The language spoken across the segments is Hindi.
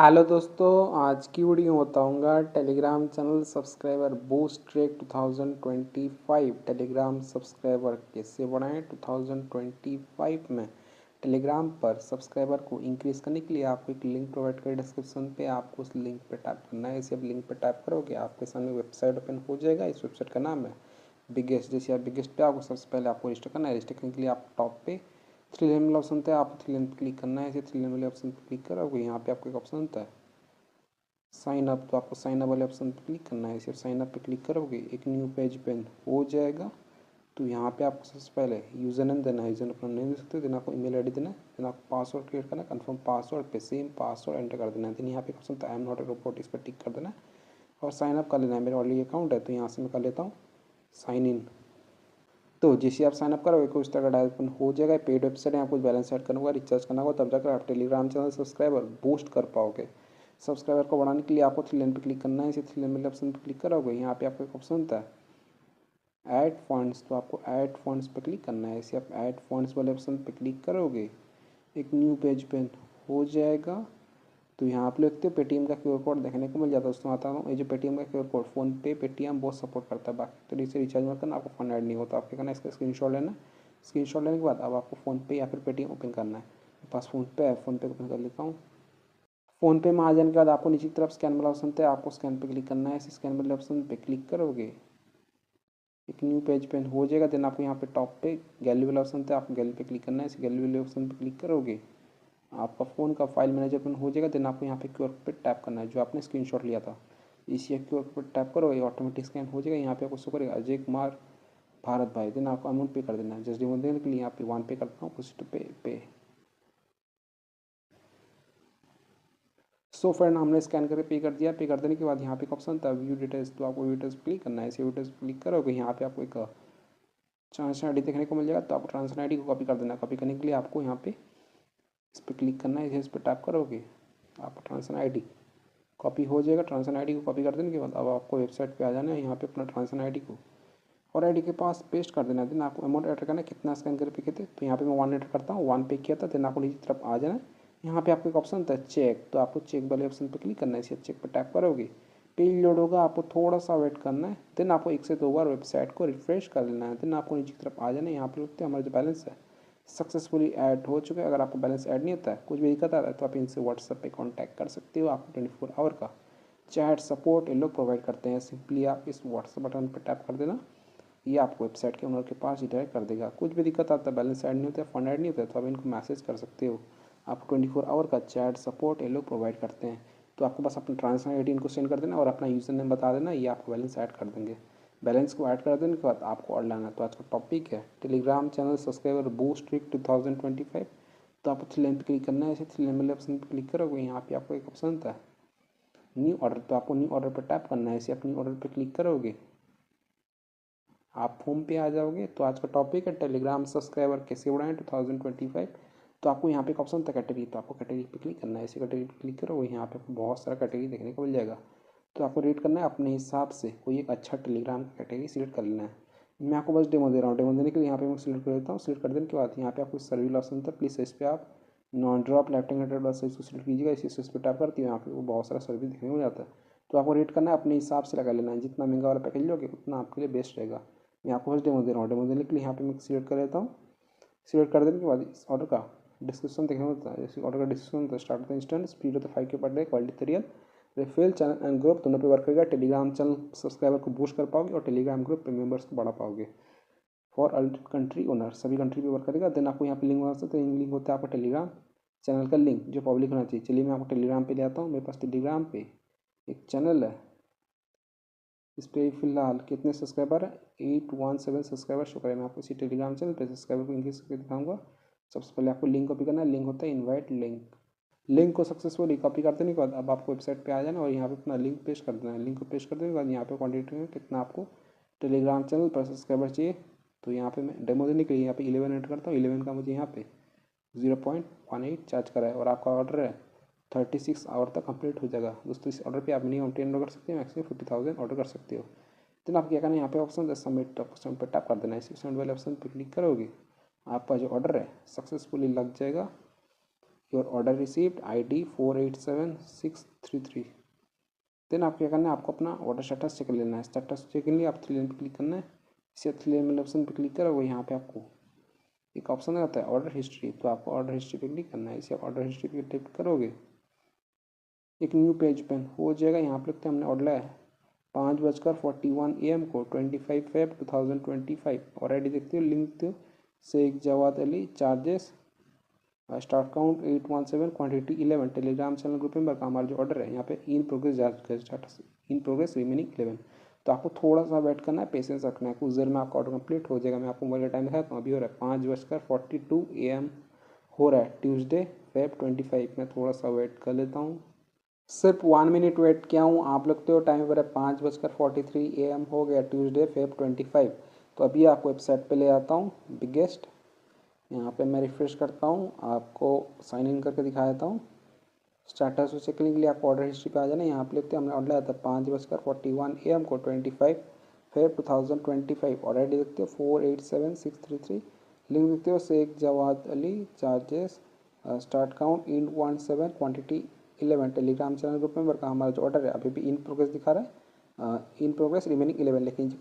हेलो दोस्तों, आज की वीडियो में बताऊंगा Telegram channel subscriber boost track 2025। Telegram subscriber कैसे बढ़ाएं 2025 में। टेलीग्राम पर सब्सक्राइबर को इंक्रीज करने के लिए आपको एक लिंक प्रोवाइड करें डिस्क्रिप्शन पे। आपको उस लिंक पे टैप करना है। इसे आप लिंक पे टैप करोगे आपके सामने वेबसाइट ओपन हो जाएगा। इस वेबसाइट का नाम है बिगेस्ट। जैसे आप बिगेस्ट पे आपको सबसे पहले आपको रजिस्टर करना है। रजिस्टर करने के लिए आप टॉप पे थ्री लाइन वाला ऑप्शन होता है, आपको थ्री लाइन पर क्लिक करना है। इसे थ्री लाइन वाले ऑप्शन पर क्लिक करोगे यहाँ पे आपको एक ऑप्शन होता है साइन अप, तो आपको साइन अप वाले ऑप्शन पर क्लिक करना है। सिर्फ साइन अप पे क्लिक करोगे एक न्यू पेज पेन हो जाएगा। तो यहाँ पे आपको सबसे पहले यूज़र नेम देना है। यूज़र नेम अपना नेम दे सकते हो, देन आपको ईमेल आईडी देना है, देन आपको पासवर्ड क्रिएट करना है। कंफर्म पासवर्ड पे सेम पासवर्ड एंटर कर देना है। देन यहाँ पे ऑप्शन था I am not a robot, इस पर टिक कर देना है और साइन अप कर लेना है। मेरा ऑलरेडी अकाउंट है तो यहाँ से मैं कर लेता हूँ साइन इन। तो जैसे आप साइन अप करोगे कुछ तरह का डायल ओपन हो जाएगा। पेड वेबसाइट है, आपको बैलेंस ऐड करना होगा, रिचार्ज करना होगा, तब जाकर आप टेलीग्राम चैनल सब्सक्राइबर बूस्ट कर पाओगे। सब्सक्राइबर को बढ़ाने के लिए आपको थ्री लाइन पर क्लिक करना है। इसे थ्री लाइन वाले ऑप्शन पर क्लिक करोगे यहाँ पे आपको एक ऑप्शन होता है ऐड फंड्स, तो आपको ऐड फंड्स पर क्लिक करना है। इसे आप ऐड फंड्स वाले ऑप्शन पर क्लिक करोगे एक न्यू पेज पे हो जाएगा। तो यहाँ आप देखते हो पेटीएम का क्यूआर कोड देखने को मिल जाता है। दोस्तों आता हूँ, ये जो पेटीएम का क्यूआर कोड फोन पे पेटीएम बहुत सपोर्ट करता है। बाकी तो इसे रिचार्ज मत करना, आपको फंड ऐड नहीं होता। आपके करना है इसका स्क्रीनशॉट लेना। स्क्रीनशॉट लेने के बाद अब आपको फ़ोन पे या फिर पेटीएम ओपन करना है। मेरे पास फ़ोन पे है, फ़ोन पे ओपन कर लेता हूँ। फ़ोन पे में आ जाने के बाद आपको नीचे की तरफ स्कैन वाला ऑप्शन है, आपको स्कैन पे क्लिक करना है। इस स्कैन वाले ऑप्शन पे क्लिक करोगे एक न्यू पेज पे हो जाएगा। देन आपको यहाँ पे टॉप पे गैलरी वाला ऑप्शन है, आपको गैलरी पे क्लिक करना है। इस गैलरी वाले ऑप्शन पे क्लिक करोगे आपका फ़ोन का फाइल मैनेजर ओपन हो जाएगा। देन आपको यहाँ पे क्यूआर पे टैप करना है जो आपने स्क्रीनशॉट लिया था। इसी क्यूआर पे टैप करो, ये ऑटोमेटिक स्कैन हो जाएगा। यहाँ पे आपको शो करेगा अजय कुमार भारत भाई। देन आपको अमाउंट पे कर देना है। जस्ट डिमो देने के लिए यहाँ पे वन पे करता हूँ, उसी पे सो फ्रेंड हमने स्कैन करके पे कर दिया। पे कर देने के बाद यहाँ पे एक ऑप्शन था व्यू डिटेल्स, तो आपको व्यू डिटेल्स क्लिक करना है। इसे व्यू डिटेल्स क्लिक करोगे यहाँ पे आपको एक ट्रांजेक्शन आई डी देखने को मिल जाएगा। तो आपको ट्रांजेक्शन आई डी को कॉपी कर देना है। कॉपी करने के लिए आपको यहाँ पे इस पर क्लिक करना है। इस पर टैप करोगे आपका ट्रांजेक्शन आई डी कॉपी हो जाएगा। ट्रांजेक्शन आईडी को कॉपी कर देने के बाद अब आपको वेबसाइट पे आ जाना है। यहाँ पे अपना ट्रांजेक्शन आईडी को और आईडी के पास पेस्ट कर देना है। देन आपको अमाउंट एंटर करना है, कितना स्कैन करके किए थे। तो यहाँ पे मैं वन एंटर करता हूँ, वन पे किया था। देन आपको नीचे तरफ आ जाना है। यहाँ पे आपको एक ऑप्शन होता है चेक, तो आपको चेक वाले ऑप्शन पर क्लिक करना है। इसे चेक पर टैप करोगे पेज लोड होगा, आपको थोड़ा सा वेट करना है। देन आपको एक से दो बार वेबसाइट को रिफ्रेश कर लेना है। देन आपको नीचे की तरफ आ जाना है। यहाँ पे देखते हैं हमारा जो बैलेंस है सक्सेसफुली ऐड हो चुका है। अगर आपको बैलेंस ऐड नहीं होता है, कुछ भी दिक्कत आ रहा है, तो आप इनसे व्हाट्सएप पे कांटेक्ट कर सकते हो। आपको 24 आवर का चैट सपोर्ट ये लोग प्रोवाइड करते हैं। सिंपली आप इस व्हाट्सएप बटन पर टैप कर देना, ये आपको वेबसाइट के ओनर के पास डायरेक्ट कर देगा। कुछ भी दिक्कत आता है, बैलेंस ऐड नहीं होता है, फंड ऐड नहीं होता है, तो आप इनको मैसेज कर सकते हो। आपको 24 आवर का चैट सपोर्ट ये लोग प्रोवाइड करते हैं। तो आपको बस अपना ट्रांजेक्शन आई डी इनको सेंड कर देना और अपना यूज़र नेम बता देना, ये आपको बैलेंस ऐड कर देंगे। बैलेंस को ऐड कर देने के बाद आपको और लाना है। तो आज का टॉपिक है Telegram channel subscriber boost trick 2025। तो आपको थ्री लाइन पर क्लिक करना है। इसे थ्री लाइन वाले ऑप्शन पर क्लिक करोगे यहाँ पे आपको एक ऑप्शन आता है न्यू ऑर्डर, तो आपको न्यू ऑर्डर पर टैप करना है। इसे आप न्यू ऑर्डर पर क्लिक करोगे आप होम पे आ जाओगे। तो आज का टॉपिक है टेलीग्राम सब्सक्राइबर कैसे बढ़ाएं 2025। तो आपको यहाँ पे एक ऑप्शन था कैटेगरी, तो आपको कैटेगरी पे क्लिक करना है। इसी कैटेगरी पे क्लिक करोगे यहाँ पे आपको बहुत सारा कैटेगरी देखने को मिल जाएगा। तो आपको रीड करना है अपने हिसाब से, कोई एक अच्छा टेलीग्राम का कैटेगरी सिलेक्ट कर लेना है। मैं आपको बस डेमो दे रहा हूँ। डेमो देने के लिए यहाँ पे मैं सिलेक्ट कर देता हूँ। सिलेक्ट कर देने के बाद यहाँ पे आपको सर्विल ऑप्शन था, प्लीज़ इस पर आप नॉन ड्रॉप लेफ्टिंग हंड्रेड बस इसको सिलेक्ट कीजिएगा। इस पर टैप करती है, यहाँ पे वो बहुत सारा सर्विस देखने को मिल जाता है। तो आपको रेट करना है अपने हिसाब से लगा लेना है। जितना महंगा वाला पैकेज लोगे उतना आपके लिए बेस्ट रहेगा। मैं आपको बस डेमो दे रहा हूँ। डेमो देने के लिए यहाँ पे मैं सिलेक्ट कर लेता हूँ। सिलेक्ट कर देने के बाद इस ऑर्डर का डिस्क्रिप्शन देखने को मिलता है। जैसे ऑर्डर का डिस्क्रिप्शन होता है स्टार्ट होता है इंस्टेंट स्पीड होता है 5K per day, quality real रेफेल channel and group दोनों पे वर्क करेगा। टेलीग्राम चैनल सब्सक्राइबर को बूस्ट कर पाओगे और टेलीग्राम ग्रुप पे मेंबर्स को बढ़ा पाओगे। फॉर ऑल कंट्री ओनर सभी कंट्री पे वर्क करेगा। देन आपको यहाँ पे लिंक बना सकते हैं। लिंक होता है आपका टेलीग्राम चैनल का लिंक जो पब्लिक होना चाहिए। चलिए मैं आपको टेलीग्राम पे ले आता हूँ। मेरे पास टेलीग्राम पे एक चैनल है, इस पर फिलहाल कितने सब्सक्राइबर है 817 सब्सक्राइबर शो करें। मैं आपको इसी टेलीग्राम चैनल पे सब्सक्राइबर को इंक्रीज करके दिखाऊंगा। सबसे पहले आपको लिंक कॉपी करना है। लिंक होता है इनवाइट लिंक। लिंक को सक्सेसफुली कॉपी कर देने के बाद अब आपको वेबसाइट पे आ जाना और यहाँ पे अपना लिंक पेस्ट कर देना है। लिंक को पेस्ट कर देने के बाद यहाँ पे क्वान्टिटी में कितना आपको टेलीग्राम चैनल पर सब्सक्राइबर चाहिए। तो यहाँ पे मैं डेमो देने के लिए यहाँ पे 11 एंटर करता हूँ। 11 का मुझे यहाँ पे 0.18 चार्ज करा है और आपका ऑर्डर है 36 आवर तक कंप्लीट हो जाएगा। दोस्तों इस ऑर्डर पे आप मिनिमम 10 ऑर्डर कर सकते हैं, मैक्सिमम 50,000 ऑर्डर कर सकते हो। देन आप क्या करना है, यहाँ पे ऑप्शन है सबमिट, ऑप्शन पर टैप कर देना है। सबमिट वाले ऑप्शन पर क्लिक करोगे आपका जो ऑर्डर है सक्सेसफुली लग जाएगा। Your order received ID 487633। Then आप क्या करना है, आपको अपना ऑर्डर स्टेटस चेक लेना है। स्टेटस चेक के लिए आप 3 लाइन पर क्लिक करना है। इसे 3 लाइन वाले ऑप्शन पर क्लिक करोगे, यहाँ पे आपको एक ऑप्शन आता है ऑर्डर हिस्ट्री, तो आपको ऑर्डर हिस्ट्री पे क्लिक करना है। इसे ऑर्डर हिस्ट्री पे टाइप करोगे, एक न्यू पेज ओपन हो जाएगा। यहाँ पे लिखते हैं हमने ऑर्डर है 5:41 AM को 25 Feb 2025। और ID देखते हो, लिंक देखते हो, Sheikh Jawad Ali, charges, start count 817, quantity 11। Telegram channel group member का हमारा जो ऑर्डर है यहाँ पे इन प्रोग्रेस जा चुका है, स्टार्ट इन प्रोग्रेस रिमेनिंग 11। तो आपको थोड़ा सा वेट करना है, पेशेंस रखना है, कुछ देर में आपका ऑर्डर कंप्लीट हो जाएगा। मैं आपको मोबाइल का टाइम दिखाता हूँ, अभी हो रहा है 5:42 AM हो रहा है, ट्यूसडे Feb 25। मैं थोड़ा सा वेट कर लेता हूँ, सिर्फ 1 मिनट वेट किया हूँ। आप लगते हो टाइम पर है 5:43 AM हो गया, ट्यूसडे Feb 25। तो अभी आपको वेबसाइट पे ले आता हूँ बिगेस्ट, यहाँ पे मैं रिफ्रेश करता हूँ, आपको साइन इन करके दिखा देता हूँ। स्टार्टर्स चेक करने के लिए आपको ऑर्डर हिस्ट्री पे आ जाना। यहाँ पे लिखते हैं हमने ऑर्डर आया था 5:41 AM को 25 Feb 2025। और ID देखते हो 487633। लिंक देखते हो Sheikh Jawad Ali, charges, start count इन 17, quantity 11। Telegram channel group member का हमारा जो ऑर्डर है अभी भी इन प्रोग्रेस दिखा रहा है, इन प्रोग्रेस रिमेनिंग 11। लेकिन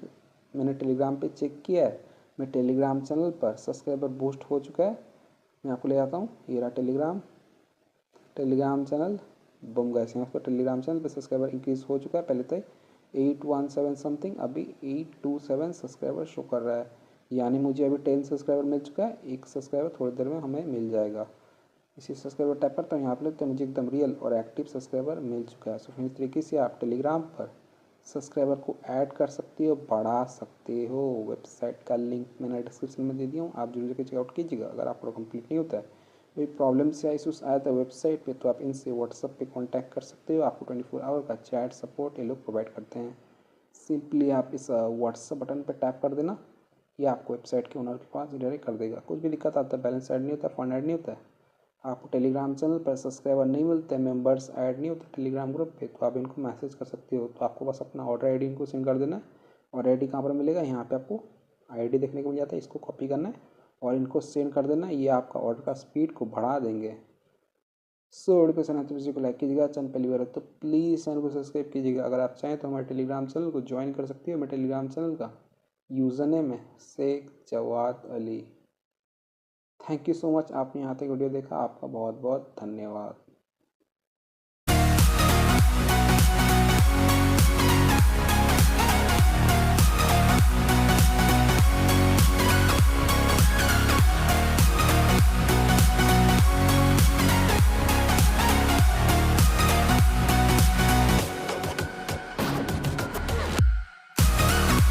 मैंने टेलीग्राम पे चेक किया है, मैं टेलीग्राम चैनल पर सब्सक्राइबर बूस्ट हो चुका है। मैं आपको ले जाता हूँ, ये रहा टेलीग्राम चैनल, बम गैस यहाँ पर टेलीग्राम चैनल पर सब्सक्राइबर इंक्रीज हो चुका है। पहले तो 817 समथिंग, अभी 827 सब्सक्राइबर शो कर रहा है, यानी मुझे अभी 10 सब्सक्राइबर मिल चुका है। एक सब्सक्राइबर थोड़ी देर में हमें मिल जाएगा। इसी सब्सक्राइबर टैप करता हूँ, यहाँ पर तो मुझे एकदम रियल और एक्टिव सब्सक्राइबर मिल चुका है। सो इस तरीके से आप टेलीग्राम पर सब्सक्राइबर को ऐड कर सकते हो, बढ़ा सकते हो। वेबसाइट का लिंक मैंने डिस्क्रिप्शन में दे दिया हूँ, आप जरूर जाकर चेकआउट कीजिएगा। अगर आपको कंप्लीट नहीं होता है, कोई प्रॉब्लम्स या इशूज़ आया था वेबसाइट पे, तो आप इनसे व्हाट्सअप पे कांटेक्ट कर सकते हो। आपको 24 आवर का चैट सपोर्ट ये लोग प्रोवाइड करते हैं। सिंपली आप इस व्हाट्सअप बटन पर टैप कर देना, ये आपको वेबसाइट के ओनर के पास डायरेक्ट कर देगा। कुछ भी दिक्कत आता है, बैलेंस ऐड नहीं होता, फंड ऐड नहीं होता है, आपको टेलीग्राम चैनल पर सब्सक्राइबर नहीं मिलते, मेंबर्स ऐड नहीं होते टेलीग्राम ग्रुप पे, तो आप इनको मैसेज कर सकते हो। तो आपको बस अपना ऑर्डर आईडी इनको सेंड कर देना है। और आईडी कहाँ पर मिलेगा, यहाँ पे आपको आईडी देखने को मिल जाता है, इसको कॉपी करना है और इनको सेंड कर देना है। ये आपका ऑर्डर का स्पीड को बढ़ा देंगे। सो वीडियो पसंद है तो वीडियो को लाइक कीजिएगा, चैनल पहली बार है तो प्लीज़ चैनल को सब्सक्राइब कीजिएगा। अगर आप चाहें तो हमारे टेलीग्राम चैनल को ज्वाइन कर सकते हो। मेरे टेलीग्राम चैनल का यूज़र नेम है Sheikh Jawad Ali. Thank you so much, आपने यहाँ तक वीडियो देखा, आपका बहुत बहुत धन्यवाद।